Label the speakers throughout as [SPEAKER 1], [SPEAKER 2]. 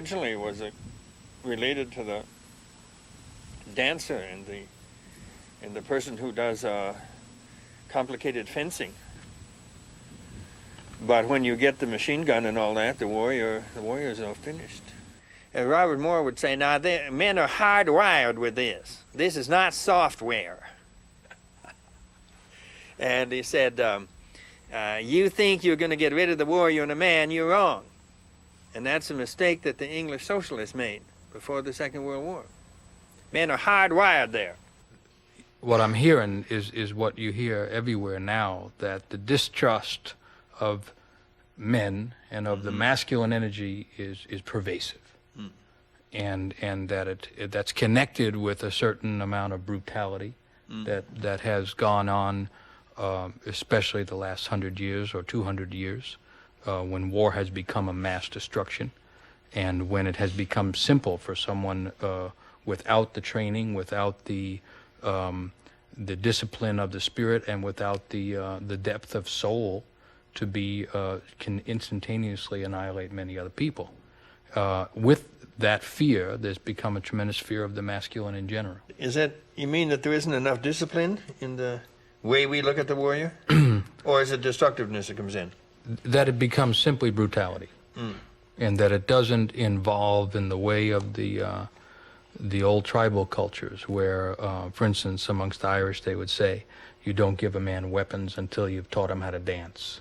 [SPEAKER 1] originally was related to the dancer and the person who does complicated fencing. But when you get the machine gun and all that, the warriors are finished. And Robert Moore would say, now, men are hardwired with this. This is not software. And he said, you think you're going to get rid of the warrior and the man, you're wrong. And that's a mistake that the English socialists made before the Second World War. Men are hardwired there.
[SPEAKER 2] What I'm hearing is what you hear everywhere now, that the distrust of men and of the masculine energy is pervasive. And that that's connected with a certain amount of brutality that has gone on, especially the last 100 years or 200 years, when war has become a mass destruction, and when it has become simple for someone without the training, without the discipline of the spirit, and without the depth of soul to can instantaneously annihilate many other people. With that fear, there's become a tremendous fear of the masculine in general.
[SPEAKER 1] Is that, you mean that there isn't enough discipline in the way we look at the warrior? Or is it destructiveness that comes in?
[SPEAKER 2] That it becomes simply brutality. And that it doesn't involve in the way of the old tribal cultures where, for instance, amongst the Irish, they would say, you don't give a man weapons until you've taught him how to dance.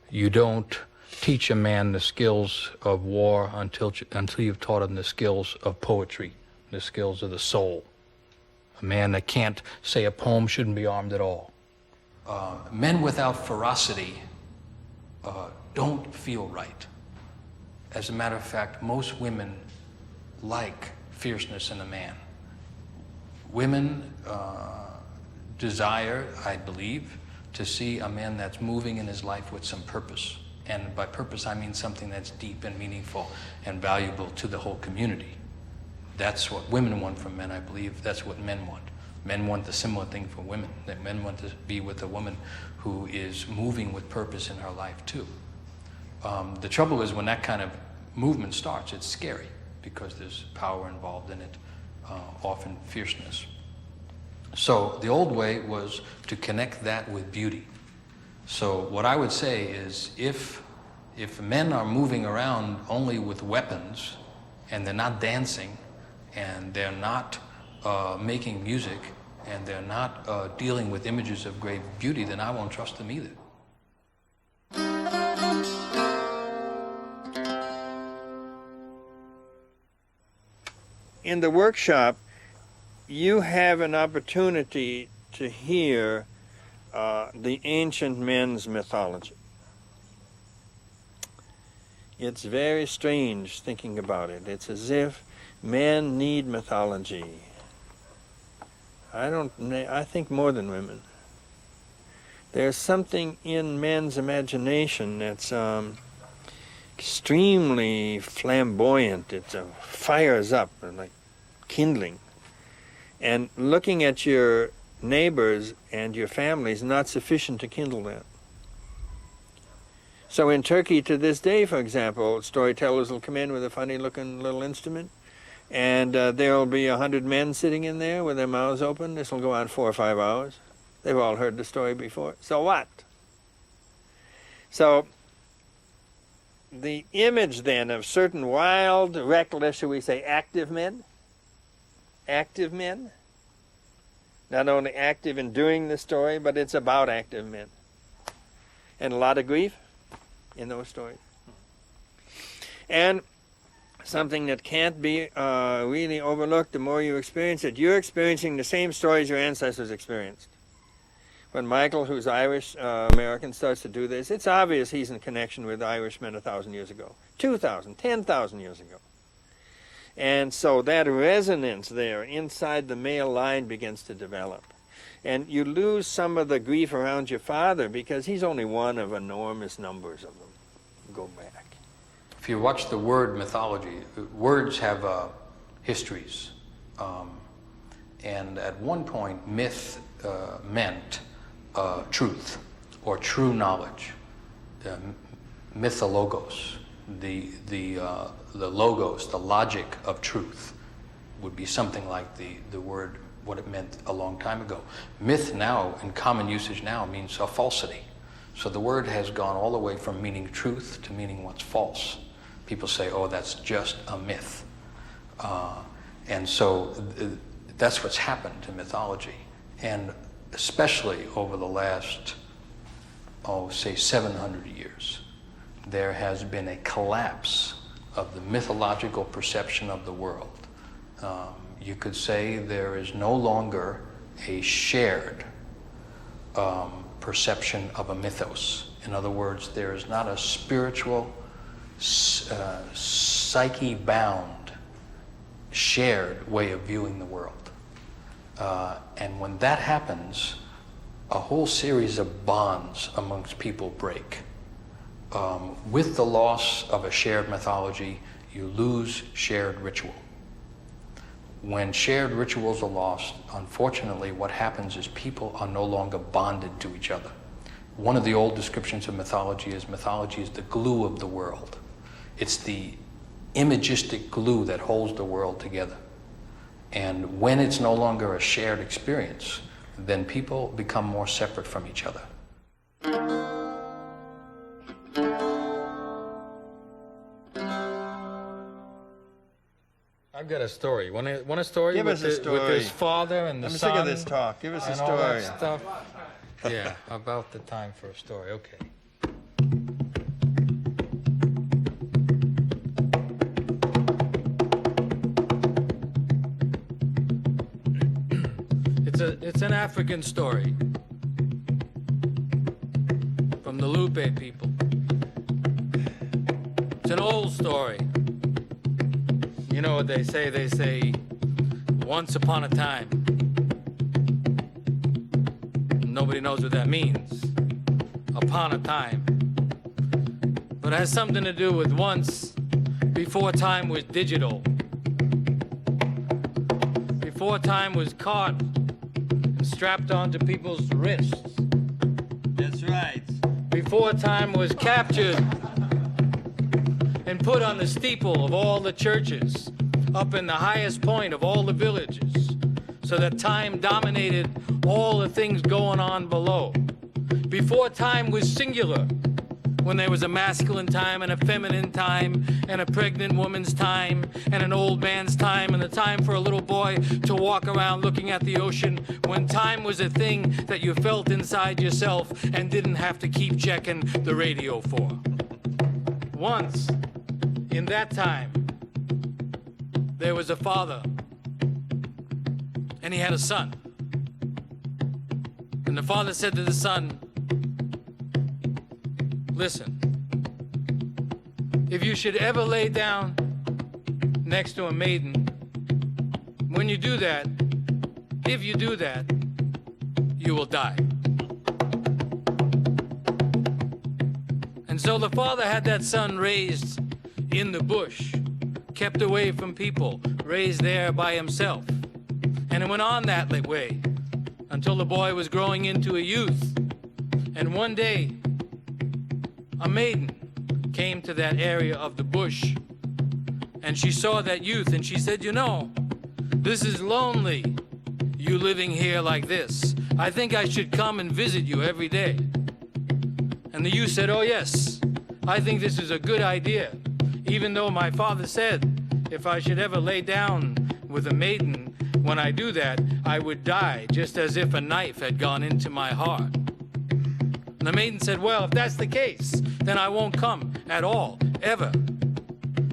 [SPEAKER 2] You don't teach a man the skills of war until you've taught him the skills of poetry, the skills of the soul. A man that can't say a poem shouldn't be armed at all. Men without ferocity don't feel right. As a matter of fact, most women like fierceness in a man. Women desire, I believe, to see a man that's moving in his life with some purpose. And by purpose, I mean something that's deep and meaningful and valuable to the whole community. That's what women want from men, I believe. That's what men want. Men want the similar thing for women. That men want to be with a woman who is moving with purpose in her life, too. The trouble is when that kind of movement starts, it's scary because there's power involved in it, often fierceness. So the old way was to connect that with beauty. So what I would say is if men are moving around only with weapons and they're not dancing and they're not making music and they're not dealing with images of great beauty, then I won't trust them either.
[SPEAKER 1] In the workshop, you have an opportunity to hear the ancient men's mythology. It's very strange thinking about it. It's as if men need mythology. I think more than women. There's something in men's imagination that's extremely flamboyant. It fires up like kindling. And looking at your neighbors and your family is not sufficient to kindle that. So in Turkey to this day, for example, storytellers will come in with a funny-looking little instrument, and there'll be 100 men sitting in there with their mouths open. This will go on 4 or 5 hours. They've all heard the story before. So what? So the image then of certain wild, reckless, shall we say, active men, not only active in doing the story, but it's about active men. And a lot of grief in those stories. And something that can't be really overlooked the more you experience it. You're experiencing the same stories your ancestors experienced. When Michael, who's Irish American, starts to do this, it's obvious he's in connection with Irishmen 1,000 years ago, 2,000, 10,000 years ago. And so that resonance there inside the male line begins to develop. And you lose some of the grief around your father because he's only one of enormous numbers of them. Go back.
[SPEAKER 2] If you watch the word mythology, words have histories. And at one point, myth meant truth or true knowledge, mythologos. the logos, the logic of truth, would be something like the word, what it meant a long time ago. Myth now, in common usage now, means a falsity. So the word has gone all the way from meaning truth to meaning what's false. People say, oh, that's just a myth. And so that's what's happened to mythology. And especially over the last, say 700 years, there has been a collapse of the mythological perception of the world. You could say there is no longer a shared perception of a mythos. In other words, there is not a spiritual, psyche-bound, shared way of viewing the world. And when that happens, a whole series of bonds amongst people break. With the loss of a shared mythology, you lose shared ritual. When shared rituals are lost, unfortunately, what happens is people are no longer bonded to each other. One of the old descriptions of mythology is the glue of the world. It's the imagistic glue that holds the world together. And when it's no longer a shared experience, then people become more separate from each other. I've got a story. Want a story?
[SPEAKER 1] Give us a story.
[SPEAKER 2] With his father and the son.
[SPEAKER 1] I'm sick of this talk. Give us a
[SPEAKER 2] and
[SPEAKER 1] story.
[SPEAKER 2] all that stuff. Yeah, about the time for a story. Okay. It's an African story from the Lupe people. It's an old story. You know what they say? They say, once upon a time. Nobody knows what that means. Upon a time. But it has something to do with once, before time was digital. Before time was caught and strapped onto people's wrists.
[SPEAKER 1] That's right.
[SPEAKER 2] Before time was captured and put on the steeple of all the churches, up in the highest point of all the villages, so that time dominated all the things going on below. Before time was singular, when there was a masculine time and a feminine time and a pregnant woman's time and an old man's time and the time for a little boy to walk around looking at the ocean, when time was a thing that you felt inside yourself and didn't have to keep checking the radio for. Once, in that time, there was a father, and he had a son. And the father said to the son, listen, if you should ever lay down next to a maiden, when you do that, if you do that, you will die. And so the father had that son raised in the bush, kept away from people, raised there by himself. And it went on that way until the boy was growing into a youth. And one day, a maiden came to that area of the bush, and she saw that youth, and she said, you know, this is lonely, you living here like this. I think I should come and visit you every day. And the youth said, oh yes, I think this is a good idea, even though my father said if I should ever lay down with a maiden, when I do that, I would die, just as if a knife had gone into my heart. And the maiden said, well, if that's the case, then I won't come at all, ever.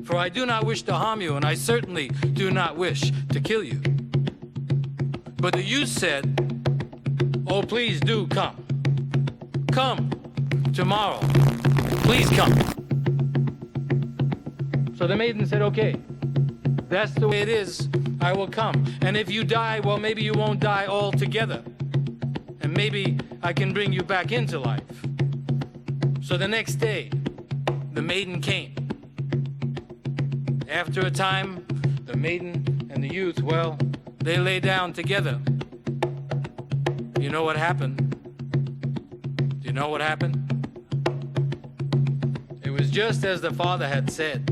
[SPEAKER 2] For I do not wish to harm you, and I certainly do not wish to kill you. But the youth said, oh, please do come. Come tomorrow. Please come. So the maiden said, okay, that's the way it is. I will come. And if you die, well, maybe you won't die altogether. And maybe I can bring you back into life. So the next day, the maiden came. After a time, the maiden and the youth, well, they lay down together. You know what happened? Do you know what happened? It was just as the father had said.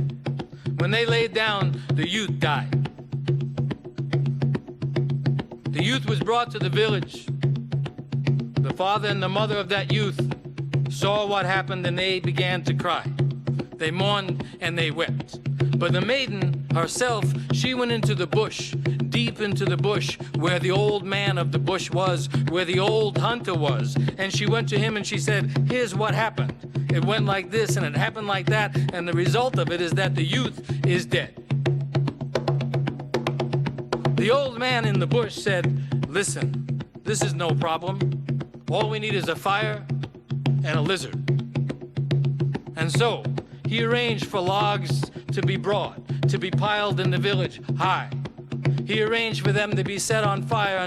[SPEAKER 2] When they laid down, the youth died. The youth was brought to the village. The father and the mother of that youth saw what happened, and they began to cry. They mourned and they wept. But the maiden herself, she went into the bush, deep into the bush, where the old man of the bush was, where the old hunter was. And she went to him and she said, here's what happened. It went like this and it happened like that, and the result of it is that the youth is dead. The old man in the bush said, listen, this is no problem. All we need is a fire and a lizard. And so he arranged for logs to be brought, to be piled in the village high. He arranged for them to be set on fire